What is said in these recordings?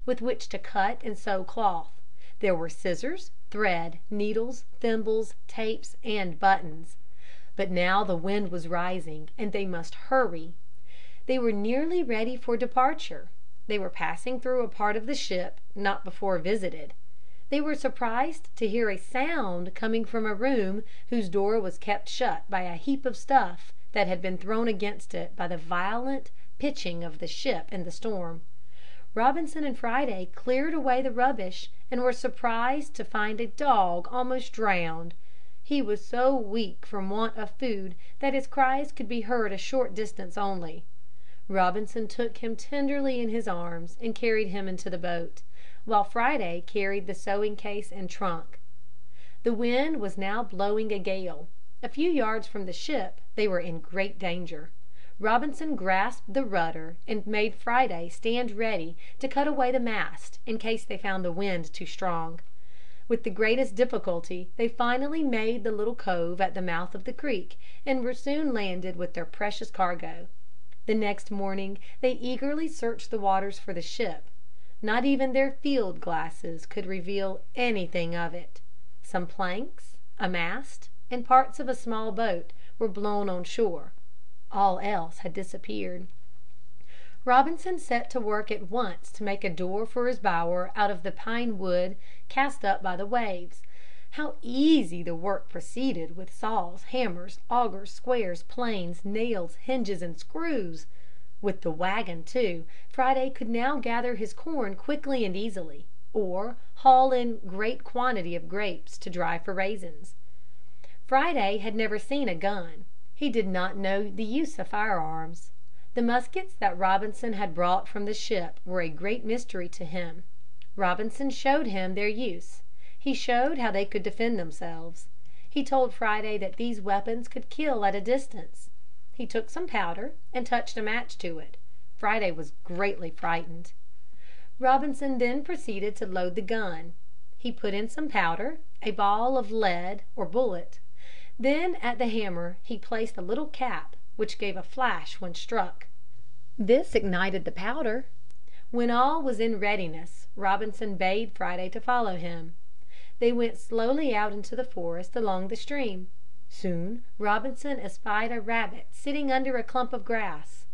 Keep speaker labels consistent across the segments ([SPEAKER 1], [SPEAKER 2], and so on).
[SPEAKER 1] with which to cut and sew cloth. There were scissors, thread, needles, thimbles, tapes, and buttons. But now the wind was rising, and they must hurry. They were nearly ready for departure. They were passing through a part of the ship not before visited. They were surprised to hear a sound coming from a room whose door was kept shut by a heap of stuff that had been thrown against it by the violent pitching of the ship in the storm. Robinson and Friday cleared away the rubbish and were surprised to find a dog almost drowned. He was so weak from want of food that his cries could be heard a short distance only. Robinson took him tenderly in his arms and carried him into the boat, while Friday carried the sewing case and trunk. The wind was now blowing a gale. A few yards from the ship they were in great danger. Robinson grasped the rudder and made Friday stand ready to cut away the mast in case they found the wind too strong. With the greatest difficulty they finally made the little cove at the mouth of the creek and were soon landed with their precious cargo. The next morning they eagerly searched the waters for the ship. Not even their field glasses could reveal anything of it. Some planks, a mast, and parts of a small boat were blown on shore. All else had disappeared. Robinson set to work at once to make a door for his bower out of the pine wood cast up by the waves. How easy the work proceeded with saws, hammers, augers, squares, planes, nails, hinges, and screws. With the wagon, too, Friday could now gather his corn quickly and easily, or haul in great quantity of grapes to dry for raisins. Friday had never seen a gun. He did not know the use of firearms. The muskets that Robinson had brought from the ship were a great mystery to him. Robinson showed him their use. He showed how they could defend themselves. He told Friday that these weapons could kill at a distance. He took some powder and touched a match to it. Friday was greatly frightened. Robinson then proceeded to load the gun. He put in some powder, a ball of lead or bullet. Then at the hammer he placed a little cap which gave a flash when struck. This ignited the powder. When all was in readiness, Robinson bade Friday to follow him. They went slowly out into the forest along the stream. Soon Robinson espied a rabbit sitting under a clump of grass.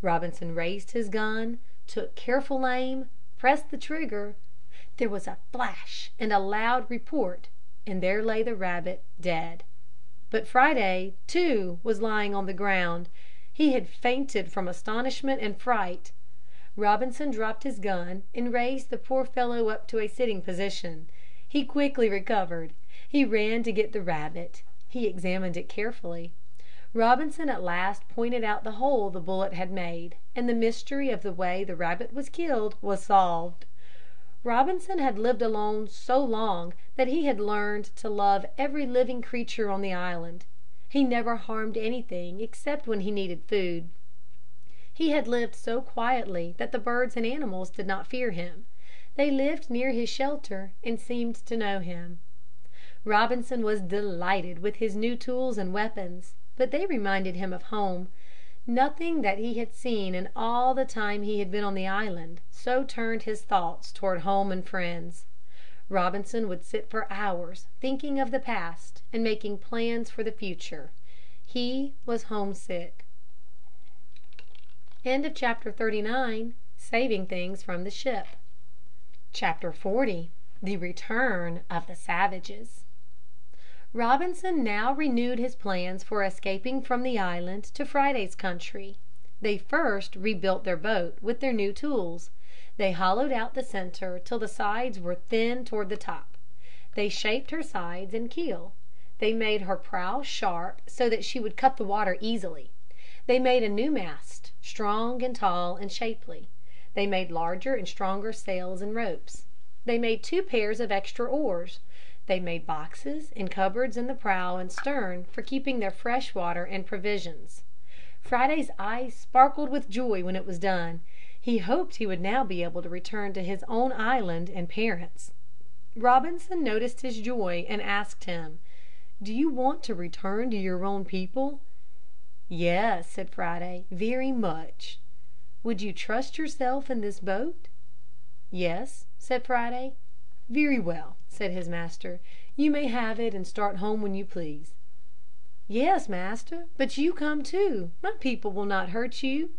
[SPEAKER 1] Robinson raised his gun, took careful aim, pressed the trigger. There was a flash and a loud report, and there lay the rabbit dead. But Friday, too, was lying on the ground. He had fainted from astonishment and fright. Robinson dropped his gun and raised the poor fellow up to a sitting position. He quickly recovered. He ran to get the rabbit. He examined it carefully. Robinson at last pointed out the hole the bullet had made, and the mystery of the way the rabbit was killed was solved. Robinson had lived alone so long that he had learned to love every living creature on the island. He never harmed anything except when he needed food. He had lived so quietly that the birds and animals did not fear him. They lived near his shelter and seemed to know him. Robinson was delighted with his new tools and weapons, but they reminded him of home. Nothing that he had seen in all the time he had been on the island so turned his thoughts toward home and friends. Robinson would sit for hours thinking of the past and making plans for the future. He was homesick. End of chapter 39. Saving things from the ship. Chapter 40. The return of the savages. Robinson now renewed his plans for escaping from the island to Friday's country. They first rebuilt their boat with their new tools. They hollowed out the center till the sides were thin toward the top. They shaped her sides and keel. They made her prow sharp so that she would cut the water easily. They made a new mast, strong and tall and shapely. They made larger and stronger sails and ropes. They made 2 pairs of extra oars. They made boxes and cupboards in the prow and stern for keeping their fresh water and provisions. Friday's eyes sparkled with joy when it was done. He hoped he would now be able to return to his own island and parents. Robinson noticed his joy and asked him, "Do you want to return to your own people?" "Yes," said Friday, "very much." "Would you trust yourself in this boat?" "Yes," said Friday. "Very well," said his master. "You may have it and start home when you please." "Yes, master, but you come too. My people will not hurt you."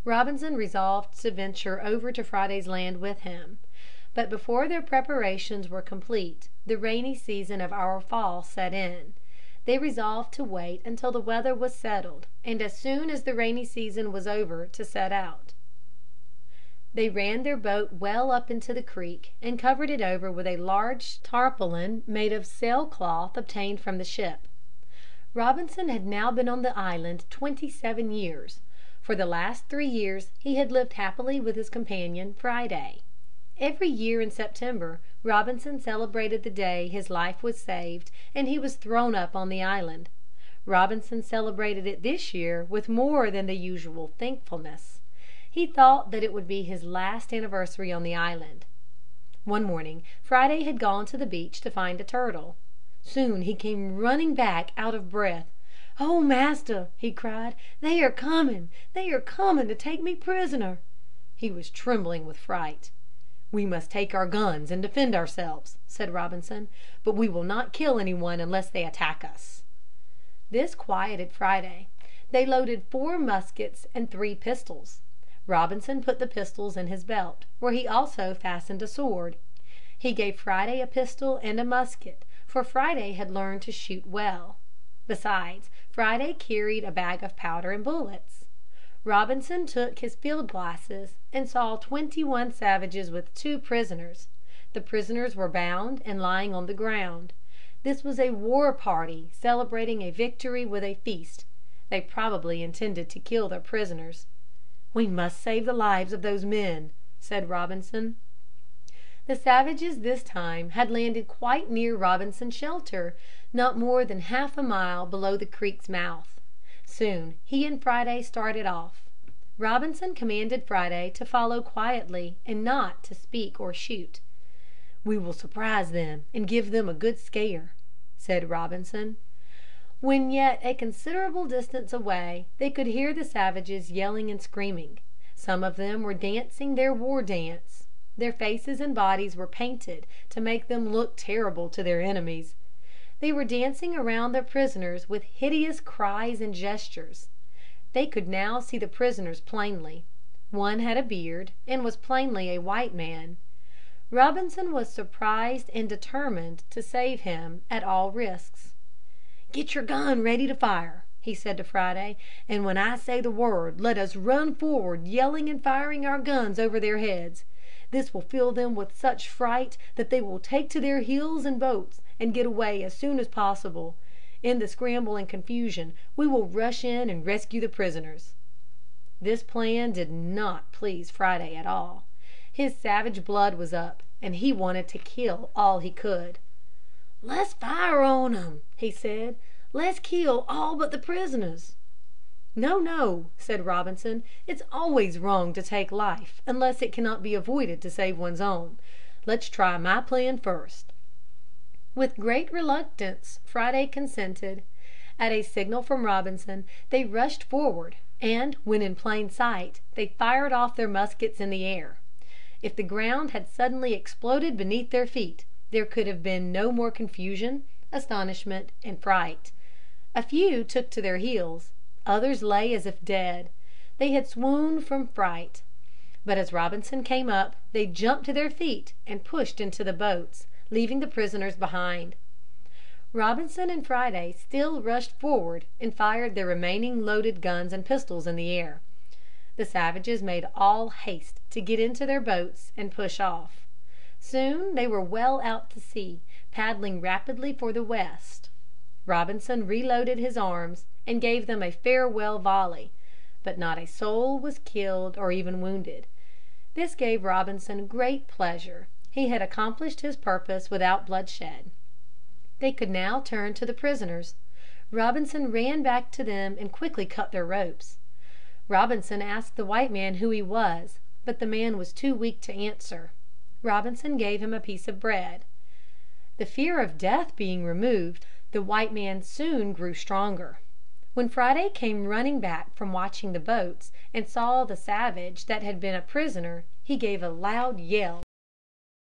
[SPEAKER 1] Robinson resolved to venture over to Friday's land with him. But before their preparations were complete the rainy season of our fall set in. They resolved to wait until the weather was settled, and as soon as the rainy season was over to set out. They ran their boat well up into the creek and covered it over with a large tarpaulin made of sailcloth obtained from the ship. Robinson had now been on the island 27 years. For the last 3 years he had lived happily with his companion Friday. Every year in September Robinson celebrated the day his life was saved and he was thrown up on the island. Robinson celebrated it this year with more than the usual thankfulness. He thought that it would be his last anniversary on the island. One morning Friday had gone to the beach to find a turtle. Soon he came running back out of breath. "Oh, master," he cried, "they are coming. They are coming to take me prisoner." He was trembling with fright. "We must take our guns and defend ourselves," said Robinson, "but we will not kill any one unless they attack us." This quieted Friday. They loaded 4 muskets and 3 pistols. Robinson put the pistols in his belt, where he also fastened a sword. He gave Friday a pistol and a musket, for Friday had learned to shoot well. Besides, Friday carried a bag of powder and bullets. Robinson took his field glasses and saw 21 savages with 2 prisoners. The prisoners were bound and lying on the ground. This was a war party celebrating a victory with a feast. They probably intended to kill their prisoners. "We must save the lives of those men," said Robinson. The savages this time had landed quite near Robinson's shelter, not more than half a mile below the creek's mouth. Soon he and Friday started off. Robinson commanded Friday to follow quietly and not to speak or shoot. "We will surprise them and give them a good scare," said Robinson. When yet a considerable distance away they could hear the savages yelling and screaming. Some of them were dancing their war dance. Their faces and bodies were painted to make them look terrible to their enemies. They were dancing around their prisoners with hideous cries and gestures. They could now see the prisoners plainly. One had a beard and was plainly a white man. Robinson was surprised and determined to save him at all risks. "Get your gun ready to fire," he said to Friday, "and when I say the word let us run forward yelling and firing our guns over their heads. This will fill them with such fright that they will take to their heels and boats and get away as soon as possible. In the scramble and confusion we will rush in and rescue the prisoners." This plan did not please Friday at all. His savage blood was up, and he wanted to kill all he could. "Let's fire on 'em," he said. "Let's kill all but the prisoners." "No, no," said Robinson. "It's always wrong to take life unless it cannot be avoided to save one's own. Let's try my plan first." With great reluctance Friday consented. At a signal from Robinson they rushed forward, and when in plain sight they fired off their muskets in the air. If the ground had suddenly exploded beneath their feet, there could have been no more confusion, astonishment, and fright. A few took to their heels. Others lay as if dead. They had swooned from fright. But as Robinson came up, they jumped to their feet and pushed into the boats, leaving the prisoners behind. Robinson and Friday still rushed forward and fired their remaining loaded guns and pistols in the air. The savages made all haste to get into their boats and push off. Soon they were well out to sea, paddling rapidly for the west. Robinson reloaded his arms and gave them a farewell volley, but not a soul was killed or even wounded. This gave Robinson great pleasure. He had accomplished his purpose without bloodshed. They could now turn to the prisoners. Robinson ran back to them and quickly cut their ropes. Robinson asked the white man who he was, but the man was too weak to answer. Robinson gave him a piece of bread. The fear of death being removed, the white man soon grew stronger. When Friday came running back from watching the boats and saw the savage that had been a prisoner, he gave a loud yell.